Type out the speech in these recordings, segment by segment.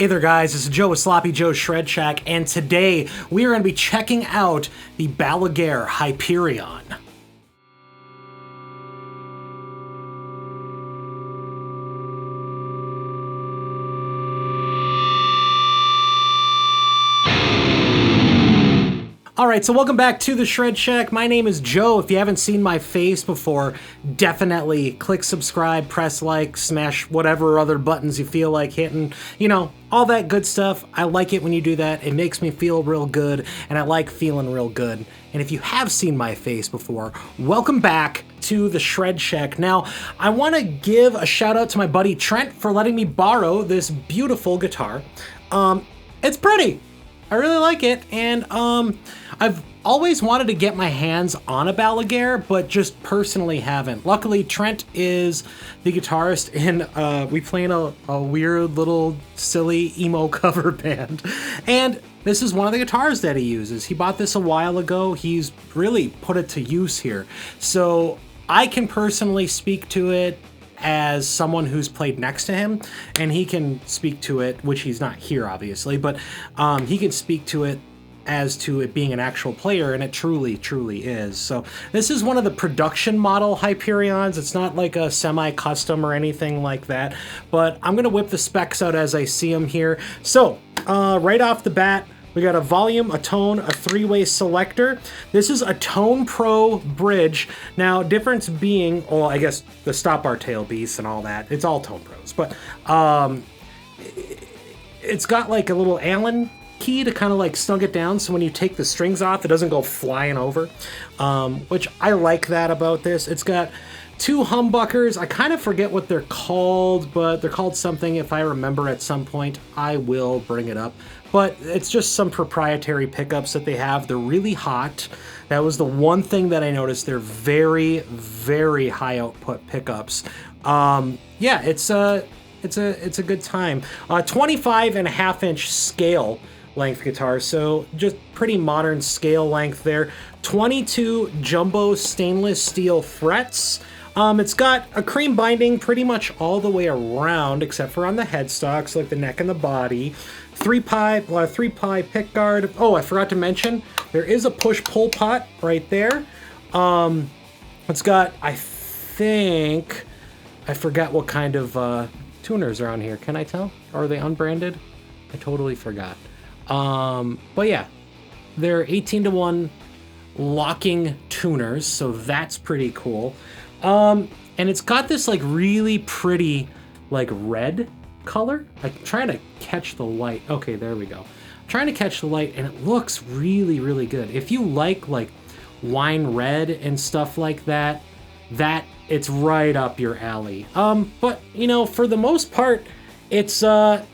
Hey there guys, it's Joe with Sloppy Joe's Shred Shack, and today we are going to be checking out the BALAGUER HYPERION. Alright, so welcome back to the Shred Shack. My name is Joe. If you haven't seen my face before, definitely click subscribe, press like, smash whatever other buttons you feel like hitting. You know, all that good stuff. I like it when you do that. It makes me feel real good, and I like feeling real good. And if you have seen my face before, welcome back to the Shred Shack. Now, I want to give a shout out to my buddy Trent for letting me borrow this beautiful guitar. It's pretty. I really like it, and I've always wanted to get my hands on a Balaguer, but just personally haven't. Luckily, Trent is the guitarist, and we play in a weird little silly emo cover band. And this is one of the guitars that he uses. He bought this a while ago. He's really put it to use here. So I can personally speak to it as someone who's played next to him, and he can speak to it, which he's not here obviously, but he can speak to it as to it being an actual player, and it truly is. So this is one of the production model Hyperions. It's not like a semi-custom or anything like that, but I'm gonna whip the specs out as I see them here. So right off the bat, we got a volume, a tone, a three-way selector. This is a Tone Pro bridge. Now, difference being, well, I guess the stop bar tail piece and all that, it's all Tone Pros, but it's got like a little Allen key to kind of like snug it down, so when you take the strings off, it doesn't go flying over, which I like that about this. It's got two humbuckers. I kind of forget what they're called, but they're called something. If I remember at some point, I will bring it up. But it's just some proprietary pickups that they have. They're really hot. That was the one thing that I noticed. They're very, very high output pickups. Yeah, it's a good time. 25.5-inch scale length guitar, so just pretty modern scale length there. 22 jumbo stainless steel frets. It's got a cream binding pretty much all the way around, except for on the headstocks, like the neck and the body. Three-ply pick guard. Oh, I forgot to mention, there is a push-pull pot right there. It's got, I think, I forgot what kind of tuners are on here. Can I tell? Are they unbranded? I totally forgot. But yeah, they're 18-to-1 locking tuners, so that's pretty cool. And it's got this like really pretty like red color. I'm trying to catch the light. Okay, there we go. I'm trying to catch the light, and it looks really, really good. If you like wine red and stuff like that, it's right up your alley. But you know, for the most part, it's a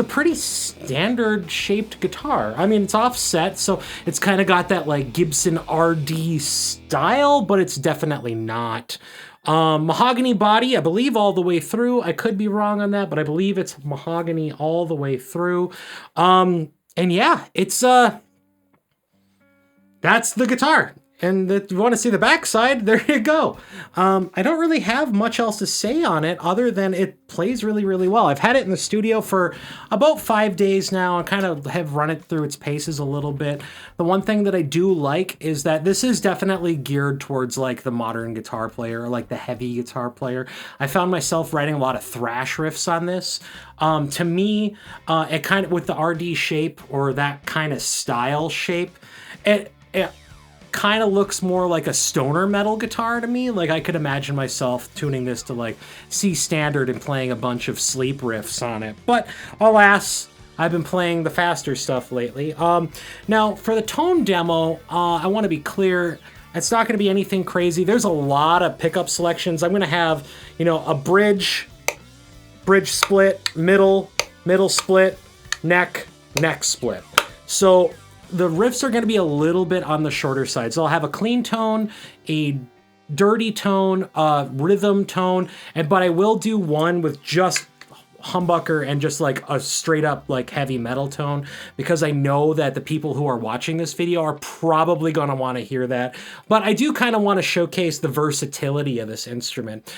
pretty standard shaped guitar. I mean, it's offset, so it's kind of got that like Gibson RD style, but it's definitely not. Mahogany body, I believe all the way through. I could be wrong on that, but I believe it's mahogany all the way through. And yeah, it's that's the guitar. And if you want to see the backside, there you go. I don't really have much else to say on it other than it plays really, really well. I've had it in the studio for about 5 days now and kind of have run it through its paces a little bit. The one thing that I do like is that this is definitely geared towards like the modern guitar player, or like the heavy guitar player. I found myself writing a lot of thrash riffs on this. To me, it kind of, with the RD shape or that kind of style shape, it kind of looks more like a stoner metal guitar to me. Like I could imagine myself tuning this to like C standard and playing a bunch of sleep riffs on it. But alas, I've been playing the faster stuff lately. Now for the tone demo, I want to be clear, it's not going to be anything crazy. There's a lot of pickup selections. I'm going to have, you know, a bridge split, middle split, neck split. So the riffs are going to be a little bit on the shorter side. So I'll have a clean tone, a dirty tone, a rhythm tone, but I will do one with just humbucker and just like a straight up like heavy metal tone, because I know that the people who are watching this video are probably going to want to hear that. But I do kind of want to showcase the versatility of this instrument.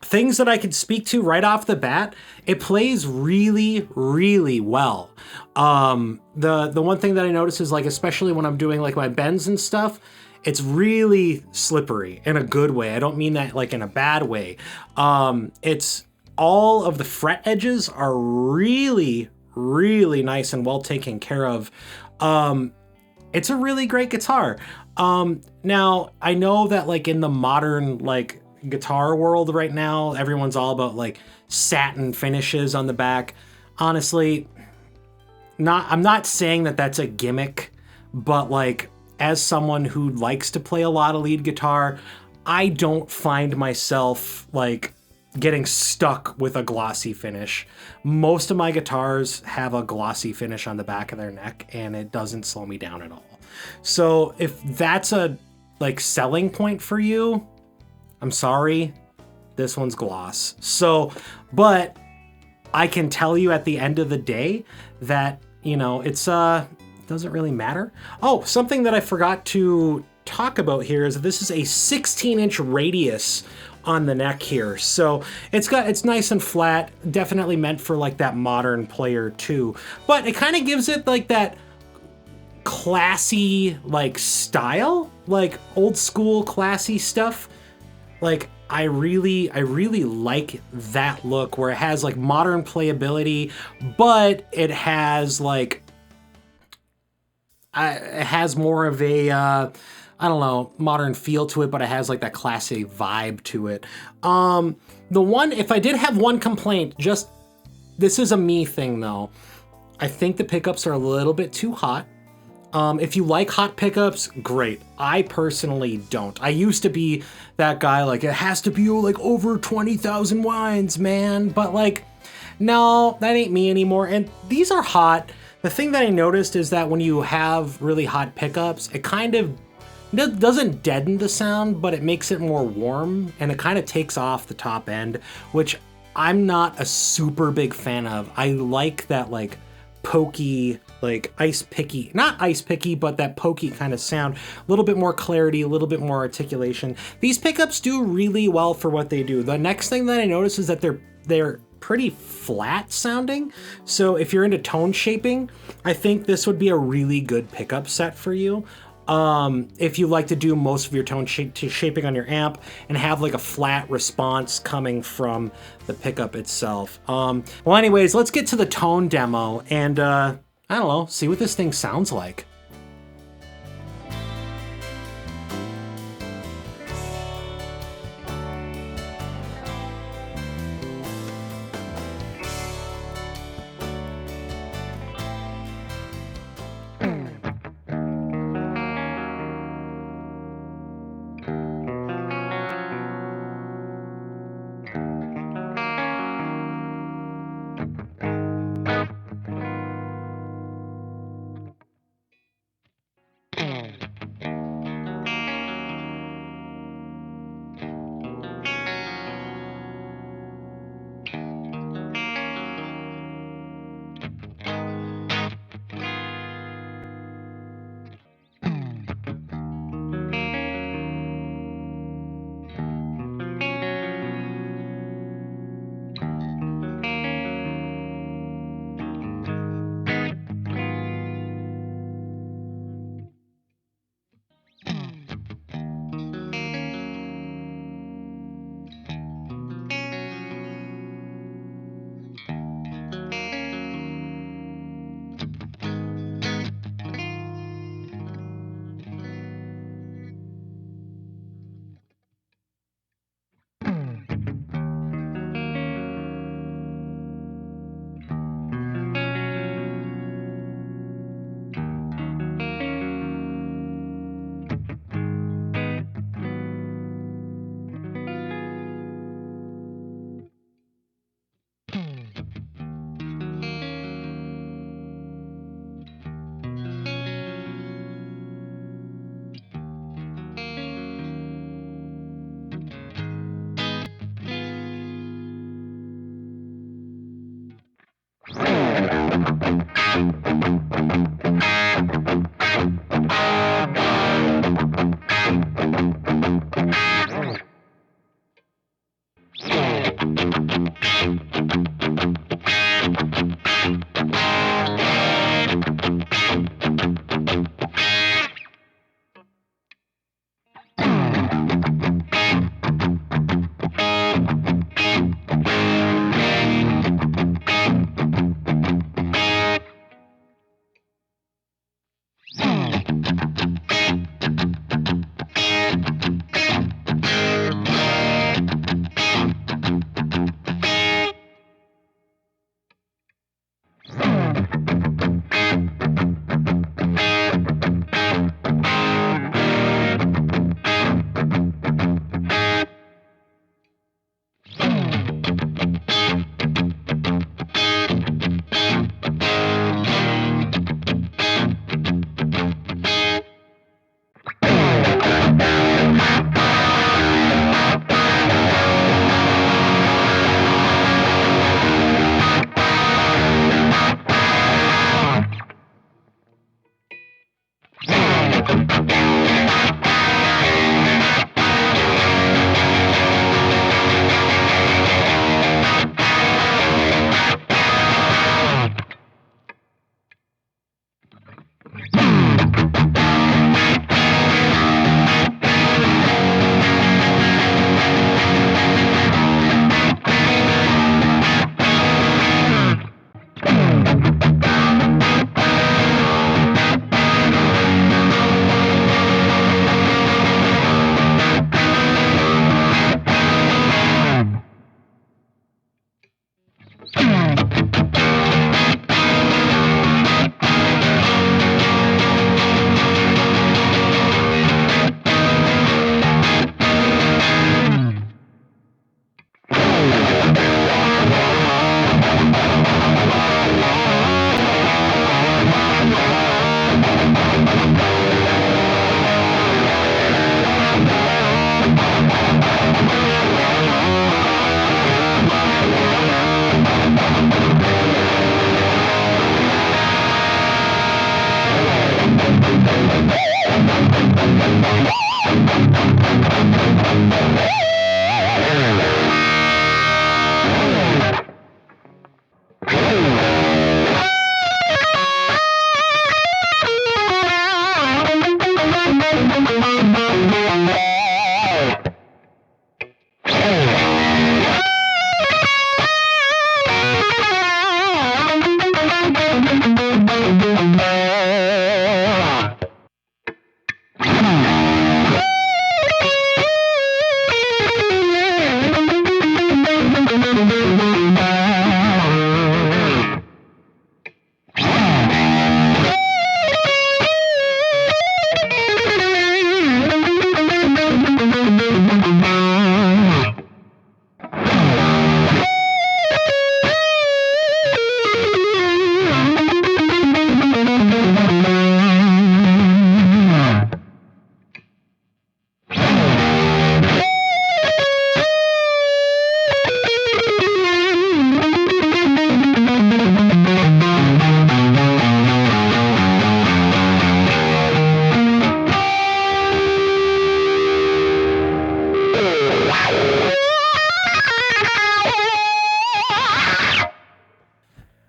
things that I could speak to right off the bat, it plays really, really well. The one thing that I notice is, like, especially when I'm doing like my bends and stuff, it's really slippery in a good way. I don't mean that like in a bad way. It's all of the fret edges are really, really nice and well taken care of. It's a really great guitar. Now I know that like in the modern like guitar world right now, everyone's all about like satin finishes on the back. Honestly, I'm not saying that that's a gimmick, but like as someone who likes to play a lot of lead guitar, I don't find myself like getting stuck with a glossy finish. Most of my guitars have a glossy finish on the back of their neck, and it doesn't slow me down at all. So if that's a like selling point for you, I'm sorry, this one's gloss. So, but I can tell you at the end of the day that, you know, it's doesn't really matter. Oh, something that I forgot to talk about here is that this is a 16-inch radius on the neck here. So it's nice and flat, definitely meant for like that modern player too. But it kind of gives it like that classy like style, like old school classy stuff. Like I really like that look where it has like modern playability, but it has like it has more of a I don't know, modern feel to it, but it has like that classy vibe to it. The one, if I did have one complaint, just this is a me thing though, I think the pickups are a little bit too hot. If you like hot pickups, great. I personally don't. I used to be that guy, like, it has to be like over 20,000 winds, man. But like, no, that ain't me anymore. And these are hot. The thing that I noticed is that when you have really hot pickups, it kind of doesn't deaden the sound, but it makes it more warm, and it kind of takes off the top end, which I'm not a super big fan of. I like that like pokey, like not ice picky, but that pokey kind of sound. A little bit more clarity, a little bit more articulation. These pickups do really well for what they do. The next thing that I notice is that they're pretty flat sounding. So if you're into tone shaping, I think this would be a really good pickup set for you. If you like to do most of your tone shaping on your amp and have like a flat response coming from the pickup itself. Well, anyways, let's get to the tone demo and, I don't know, see what this thing sounds like.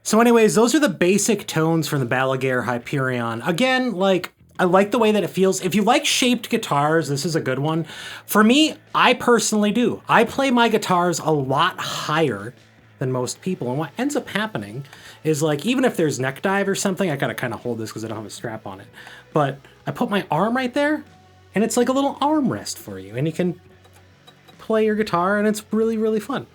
So anyways, those are the basic tones from the BALAGUER HYPERION. Again, like, I like the way that it feels. If you like shaped guitars, this is a good one. For me, I personally do. I play my guitars a lot higher than most people. And what ends up happening is, like, even if there's neck dive or something, I gotta kind of hold this because I don't have a strap on it. But I put my arm right there, and it's like a little armrest for you. And you can play your guitar, and it's really, really fun.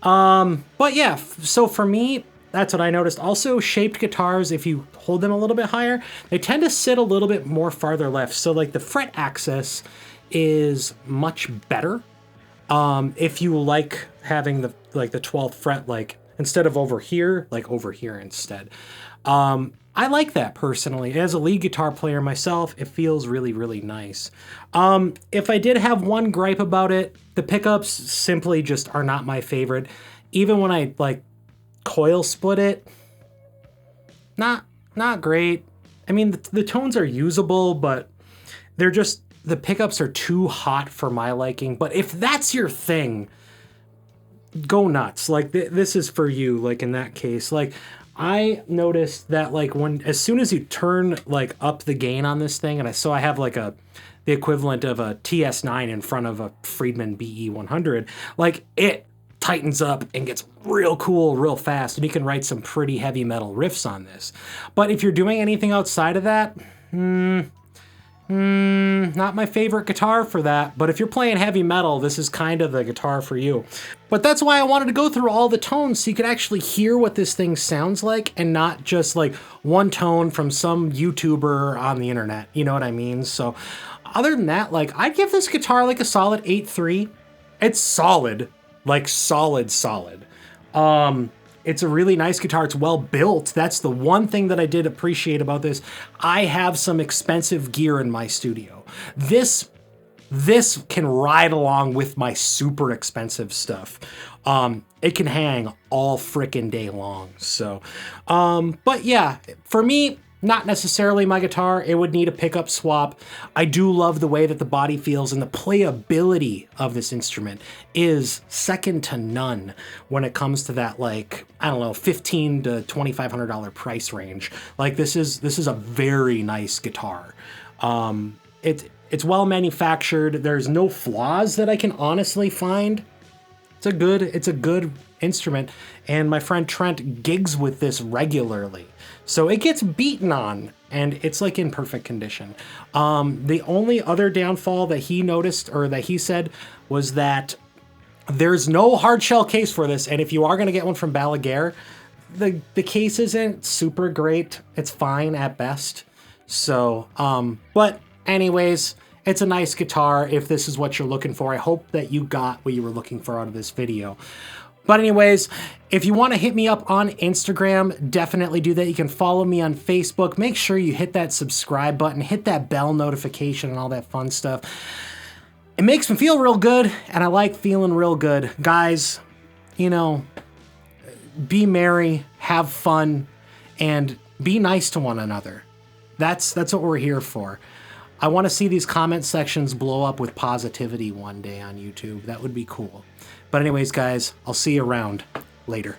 But yeah, so for me, that's what I noticed. Also, shaped guitars, if you hold them a little bit higher, they tend to sit a little bit more farther left. So like the fret access is much better. If you like having the 12th fret, like instead of over here, like over here instead. I like that personally. As a lead guitar player myself, it feels really, really nice. If I did have one gripe about it, the pickups simply just are not my favorite. Even when I like coil split it, not great. I mean, the tones are usable, but they're just, the pickups are too hot for my liking. But if that's your thing, go nuts. Like this is for you. Like in that case, like I noticed that like as soon as you turn like up the gain on this thing, and I have like the equivalent of a TS9 in front of a Friedman BE100, like it tightens up and gets real cool real fast, and you can write some pretty heavy metal riffs on this. But if you're doing anything outside of that, not my favorite guitar for that, but if you're playing heavy metal, this is kind of the guitar for you. But that's why I wanted to go through all the tones so you could actually hear what this thing sounds like and not just like one tone from some YouTuber on the internet, you know what I mean? So other than that, like I'd give this guitar like a solid 8.3. It's solid, like solid. It's a really nice guitar. It's well built. That's the one thing that I did appreciate about this. I have some expensive gear in my studio. This can ride along with my super expensive stuff. It can hang all frickin' day long. So, but yeah, for me, not necessarily my guitar. It would need a pickup swap. I do love the way that the body feels, and the playability of this instrument is second to none when it comes to that, like, I don't know, $1,500 to $2,500 price range. Like this is a very nice guitar. It's well manufactured. There's no flaws that I can honestly find. It's a good instrument, and my friend Trent gigs with this regularly. So it gets beaten on, and it's like in perfect condition. The only other downfall that he noticed, or that he said, was that there's no hard shell case for this, and if you are going to get one from Balaguer, the case isn't super great. It's fine at best. So, but anyways, it's a nice guitar if this is what you're looking for. I hope that you got what you were looking for out of this video. But anyways, if you want to hit me up on Instagram, definitely do that. You can follow me on Facebook. Make sure you hit that subscribe button, hit that bell notification and all that fun stuff. It makes me feel real good, and I like feeling real good. Guys, you know, be merry, have fun, and be nice to one another. That's what we're here for. I want to see these comment sections blow up with positivity one day on YouTube. That would be cool. But anyways, guys, I'll see you around. Later.